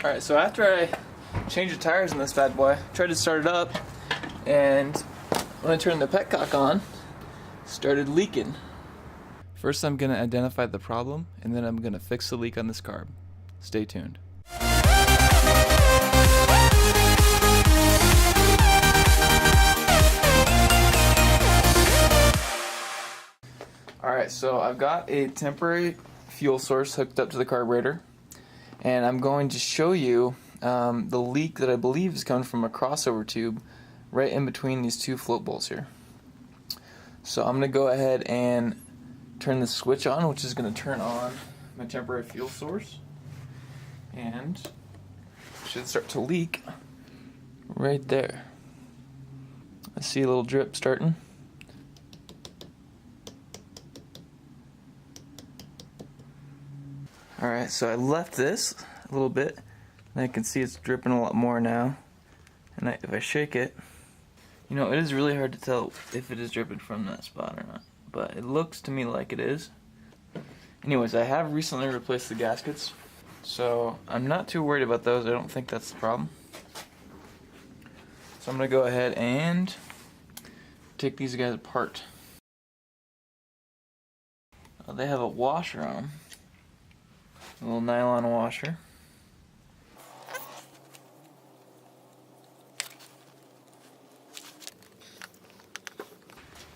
Alright, so after I changed the tires in this bad boy, I tried to start it up, and when I turned the petcock on, it started leaking. First I'm going to identify the problem, and then I'm going to fix the leak on this carb. Stay tuned. Alright, so I've got a temporary fuel source hooked up to the carburetor, and I'm going to show you the leak that I believe is coming from a crossover tube right in between these two float bolts here. So I'm going to go ahead and turn the switch on, which is going to turn on my temporary fuel source, and it should start to leak right there. I see a little drip starting. Alright, so I left this a little bit, and I can see it's dripping a lot more now. And if I shake it, you know, it is really hard to tell if it is dripping from that spot or not, but it looks to me like it is. Anyways, I have recently replaced the gaskets, so I'm not too worried about those. I don't think that's the problem. So I'm going to go ahead and take these guys apart. They have a washer on them. A little nylon washer.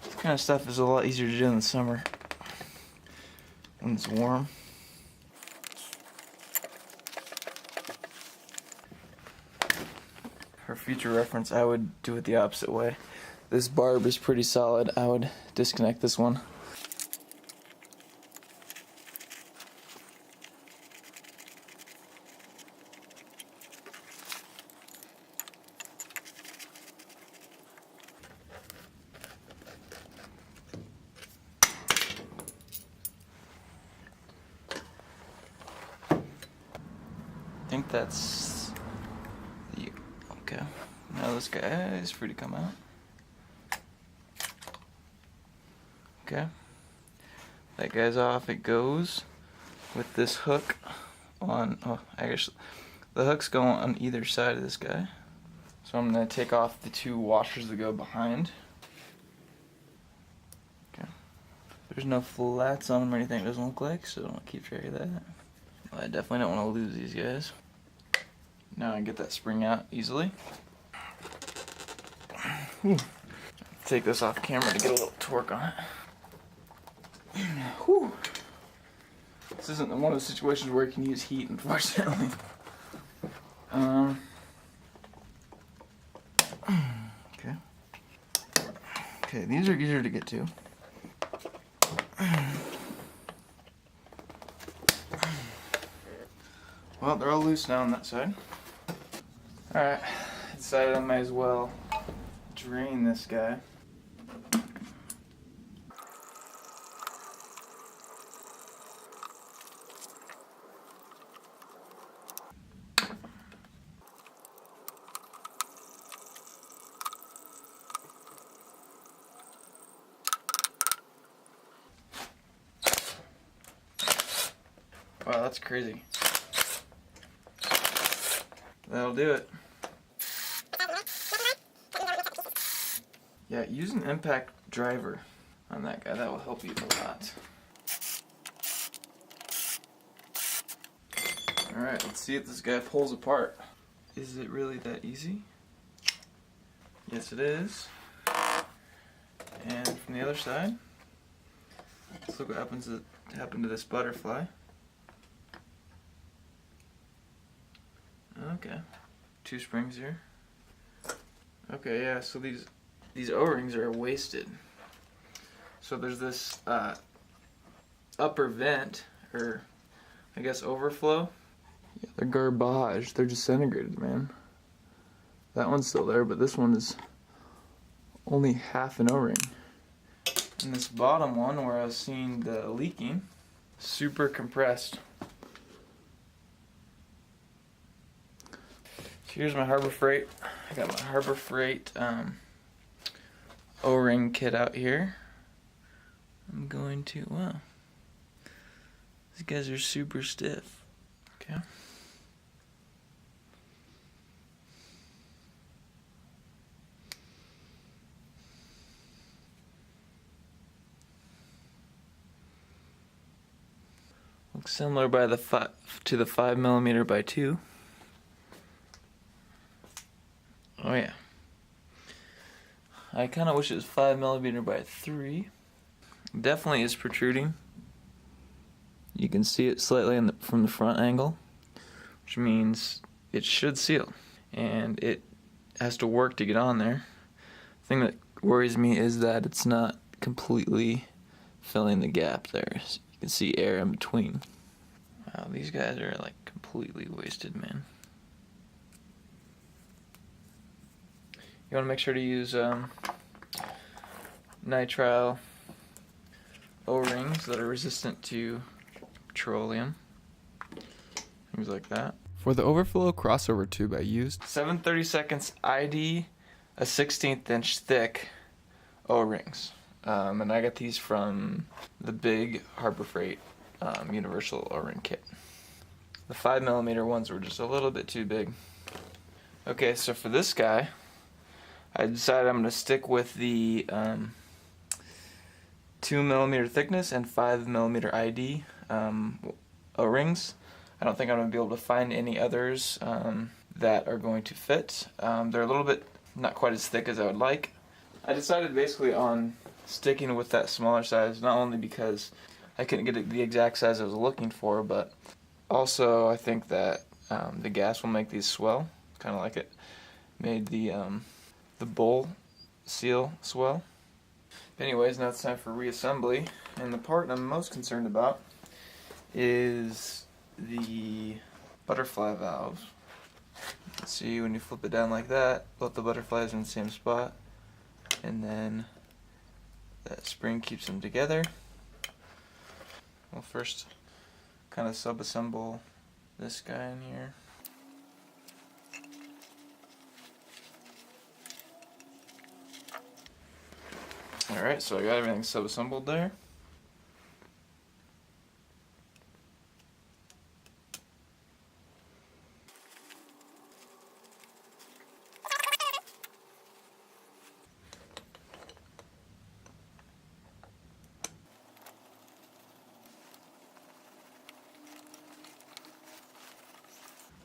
This kind of stuff is a lot easier to do in the summer when it's warm. For future reference, I would do it the opposite way. This barb is pretty solid. I would disconnect this one. I think that's the, okay. Now this guy is free to come out. Okay. That guy's off. It goes with this hook on, oh, I guess the hooks go on either side of this guy. So I'm going to take off the two washers that go behind. Okay. There's no flats on them or anything, it doesn't look like, so don't keep track of that. I definitely don't want to lose these guys. Now I can get that spring out easily. Whew. Take this off camera to get a little torque on it. Whew. This isn't one of the situations where you can use heat, unfortunately. Okay. Okay, these are easier to get to. Well, they're all loose now on that side. Alright, I decided I might as well drain this guy. Wow, that's crazy. That'll do it. Yeah, use an impact driver on that guy. That will help you a lot. Alright, let's see if this guy pulls apart. Is it really that easy? Yes, it is. And from the other side, let's look what happened to this butterfly. Okay, two springs here. Okay, yeah, so these O-rings are wasted. So there's this upper vent, or I guess overflow. Yeah, they're garbage. They're disintegrated, man. That one's still there, but this one is only half an O-ring. And this bottom one, where I was seeing the leaking, super compressed. Here's my Harbor Freight. I got my Harbor Freight O-ring kit out here. I'm going to, wow. These guys are super stiff. Okay. Looks similar to the 5mm by 2. Oh yeah. I kind of wish it was 5mm by 3. Definitely is protruding. You can see it slightly from the front angle, which means it should seal. And it has to work to get on there. The thing that worries me is that it's not completely filling the gap there. So you can see air in between. Wow, these guys are like completely wasted, man. You want to make sure to use nitrile O-rings that are resistant to petroleum, things like that. For the overflow crossover tube, I used 7/32 ID, a 1/16 inch thick O-rings, and I got these from the big Harbor Freight universal O-ring kit. The 5mm ones were just a little bit too big. Okay, so for this guy, I decided I'm going to stick with the 2mm thickness and 5mm ID O-rings. I don't think I'm going to be able to find any others that are going to fit. They're a little bit not quite as thick as I would like. I decided basically on sticking with that smaller size, not only because I couldn't get the exact size I was looking for, but also I think that the gas will make these swell, kind of like it made the bowl seal swell. Anyways, now it's time for reassembly, and the part I'm most concerned about is the butterfly valves. You can see when you flip it down like that, both the butterflies are in the same spot, and then that spring keeps them together. We'll first kind of sub-assemble this guy in here. Alright, so I got everything sub-assembled there.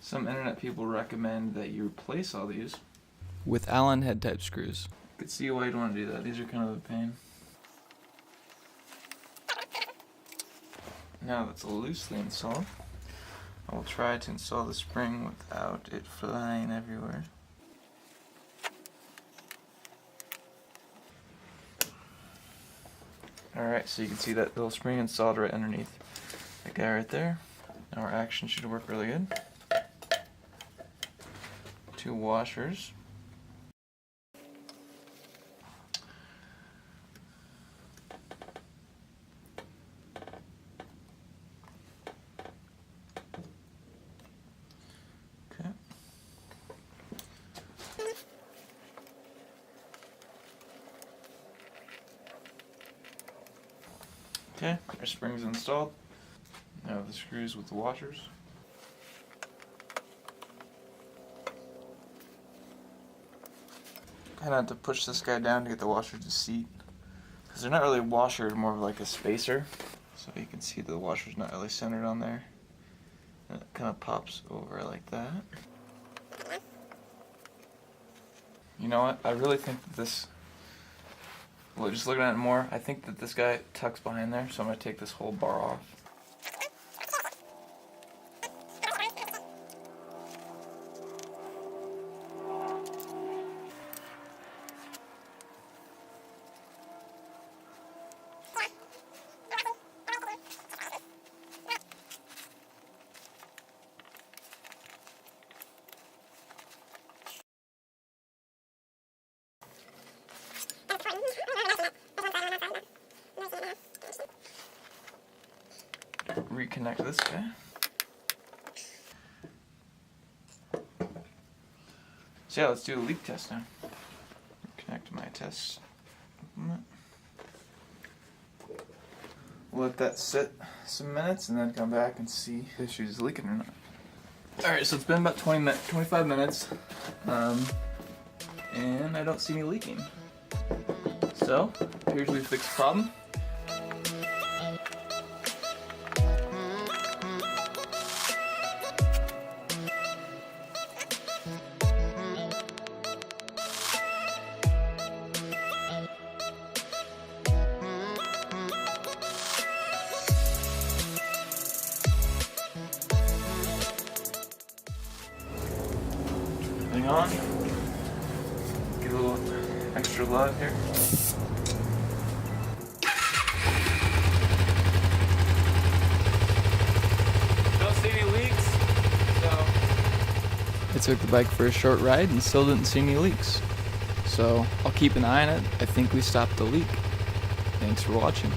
Some internet people recommend that you replace all these with Allen head type screws. You can see why you'd want to do that. These are kind of a pain. Now that's loosely installed, I will try to install the spring without it flying everywhere. Alright, so you can see that little spring installed right underneath that guy right there. Now our action should work really good. 2 washers. Okay. Okay, our spring's installed. Now the screws with the washers. Kind of have to push this guy down to get the washers to seat, because they're not really washers, more of like a spacer. So you can see the washer's not really centered on there. And it kind of pops over like that. You know what? I really think that this, well, just looking at it more, I think that this guy tucks behind there, so I'm going to take this whole bar off. Reconnect this guy. So yeah, let's do a leak test now. Connect my test. Let that sit some minutes and then come back and see if the issue is leaking or not. Alright, so it's been about 25 minutes, and I don't see any leaking. So, appears we fixed the problem. everything on. Get a little extra love here. Don't see any leaks, so I took the bike for a short ride and still didn't see any leaks. So I'll keep an eye on it. I think we stopped the leak. Thanks for watching.